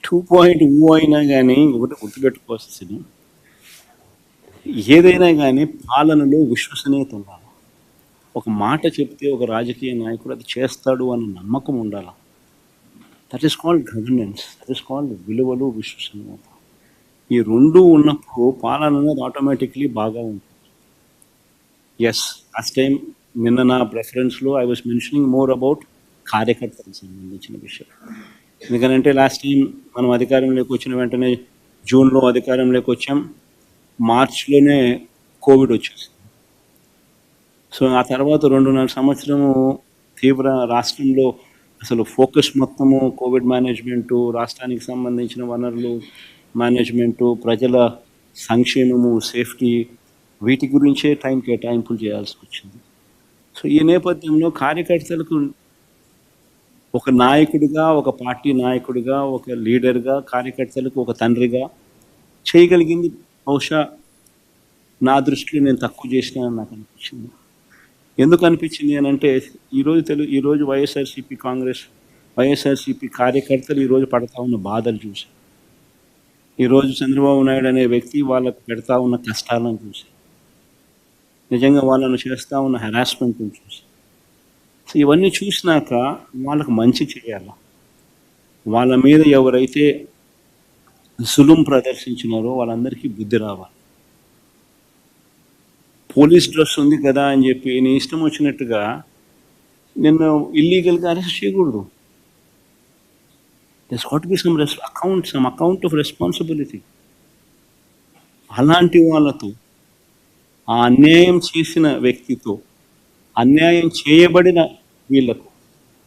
2.0 అయినా కానీ ఒకటి గుర్తుపెట్టుకోవాల్సింది, ఏదైనా కానీ పాలనలో విశ్వసనీయత ఉండాలి. ఒక మాట చెప్తే ఒక రాజకీయ నాయకుడు అది చేస్తాడు అన్న నమ్మకం ఉండాలి. That is called governance, that is called విలువలు, విశ్వసనీయత. ఈ రెండు ఉన్నప్పుడు పాలన అనేది ఆటోమేటిక్లీ బాగా ఉంటుంది. ఎస్, లాస్ట్ టైం నిన్న నా ప్రెఫరెన్స్లో I was mentioning more about కార్యకర్తలకు సంబంధించిన విషయం. ఎందుకంటే లాస్ట్ టైం మనం అధికారంలోకి వచ్చిన వెంటనే జూన్లో అధికారంలోకి వచ్చాం, మార్చ్లోనే కోవిడ్ వచ్చేసింది. సో ఆ తర్వాత 2.5 సంవత్సరము తీవ్ర రాష్ట్రంలో అసలు ఫోకస్ మొత్తము కోవిడ్ మేనేజ్మెంటు, రాష్ట్రానికి సంబంధించిన వనరులు మేనేజ్మెంటు, ప్రజల సంక్షేమము, సేఫ్టీ, వీటి గురించే టైం కేటాయింపులు చేయాల్సి వచ్చింది. సో ఈ నేపథ్యంలో కార్యకర్తలకు ఒక నాయకుడిగా, ఒక పార్టీ నాయకుడిగా, ఒక లీడర్గా, కార్యకర్తలకు ఒక తండ్రిగా చేయగలిగింది బహుశా నా దృష్టిలో నేను తక్కువ చేసినానని నాకు అనిపించింది. ఎందుకు అనిపించింది అని అంటే, ఈరోజు వైఎస్ఆర్సీపీ కార్యకర్తలు ఈరోజు పడతా ఉన్న బాధలు చూసి, ఈరోజు చంద్రబాబు నాయుడు అనే వ్యక్తి వాళ్ళకు పెడతా ఉన్న కష్టాలను చూసి, నిజంగా వాళ్ళను చేస్తూ ఉన్న హెరాస్మెంట్ని చూసి, సో ఇవన్నీ చూసినాక వాళ్ళకు మంచి చేయాలి. వాళ్ళ మీద ఎవరైతే సులుం ప్రదర్శించినారో వాళ్ళందరికీ బుద్ధి రావాలి. పోలీస్ డ్రెస్ ఉంది కదా అని చెప్పి నీ ఇష్టం వచ్చినట్టుగా నిన్ను ఇల్లీగల్గా అరెస్ట్ చేయకూడదు. There's got to be some account of responsibility. అలాంటి వాళ్ళతో, ఆ అన్యాయం చేసిన వ్యక్తితో, అన్యాయం చేయబడిన వీళ్లకు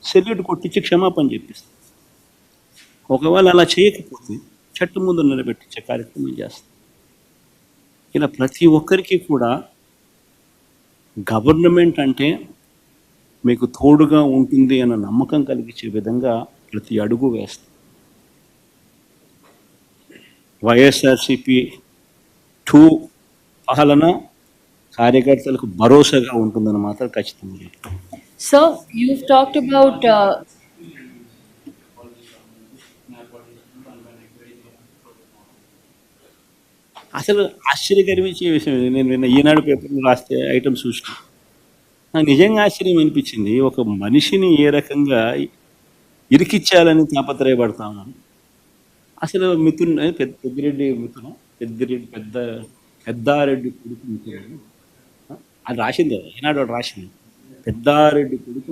సెల్యూట్ కొట్టించి క్షమాపణ చెప్పిస్తాం. ఒకవేళ అలా చేయకపోతే చట్టం ముందు నిలబెట్టించే కార్యక్రమం చేస్తాం. ఇలా ప్రతి ఒక్కరికి కూడా గవర్నమెంట్ అంటే మీకు తోడుగా ఉంటుంది అన్న నమ్మకం కలిగించే విధంగా ప్రతి అడుగు వేస్తాం. వైఎస్ఆర్సీపీ 2 పాలన కార్యకర్తలకు భరోసాగా ఉంటుందని మాత్రం ఖచ్చితంగా. So you've talked about అసలు ఆశ్చర్యకరమించే విషయం, నేను నిన్న ఈనాడు పేపర్లో రాస్తే ఐటమ్స్ చూసిన నాకు నిజంగా ఆశ్చర్యం అనిపించింది. ఒక మనిషిని ఏ రకంగా ఇరికిచ్చాలని తాపత్రయపడతా ఉన్నాను. అసలు పెద్దారెడ్డి కొడుకు మిథున్, అది రాసింది కదా ఈనాడు రాసింది, పెద్దారెడ్డి కొడుకు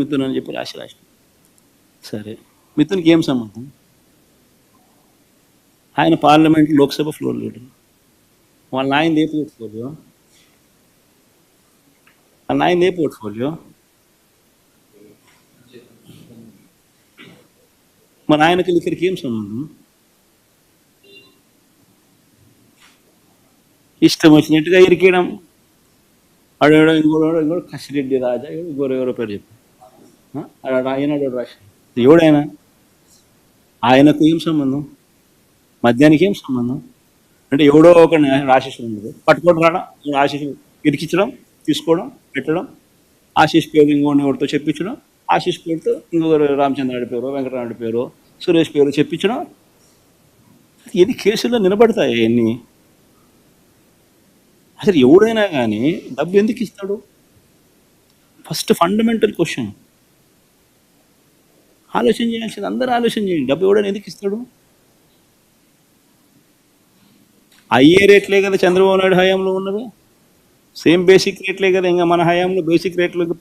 మిథున్ అని చెప్పి రాసింది. సరే, మిథున్కి ఏం సంబంధం? ఆయన పార్లమెంట్, లోక్సభ ఫ్లోర్ లీడర్. వాళ్ళ నాయనది ఏ పోర్ట్ఫోలియో? మన ఆయనకి ఇక్కడికి ఏం సంబంధం? ఇష్టం వచ్చినట్టుగా ఇరికేయడం. ఆడేడో ఇంకోడు కసిరెడ్డి రాజా, ఎవరో పేరు చెప్పారు, ఆయనడు రాసి. ఎవడైనా ఆయనకు ఏం సంబంధం? మద్యానికి ఏం సంబంధం? అంటే ఎవడో ఒక ఆశీస్సు ఉండదు, పట్టుకోవడం రావడం, ఆశీస్సు ఇరికించడం, తీసుకోవడం, పెట్టడం, ఆశీష్ పేరు ఇంకోటి ఎవరితో చెప్పించడం, ఆశీష్ పేరుతో ఇంకొకరు రామచంద్రాడి పేరు, వెంకటరాముడి పేరు, సురేష్ పేరు చెప్పించడం. ఎన్ని కేసుల్లో నిలబడతాయి ఎన్ని? అసలు ఎవడైనా కానీ డబ్బు ఎందుకు ఇస్తాడు? ఫస్ట్ ఫండమెంటల్ క్వశ్చన్ ఆలోచన చేయాల్సింది. అందరూ ఆలోచన చేయండి, డబ్బు ఎవడైనా ఎందుకు ఇస్తాడు? అయ్యే రేట్లే కదా చంద్రబాబు నాయుడు హయాంలో ఉన్నది, సేమ్ బేసిక్ రేట్లే కదా ఇంకా మన హయాంలో బేసిక్ రేట్లకు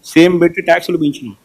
సేమ్ పెట్టి ట్యాక్సులు పెంచినాం.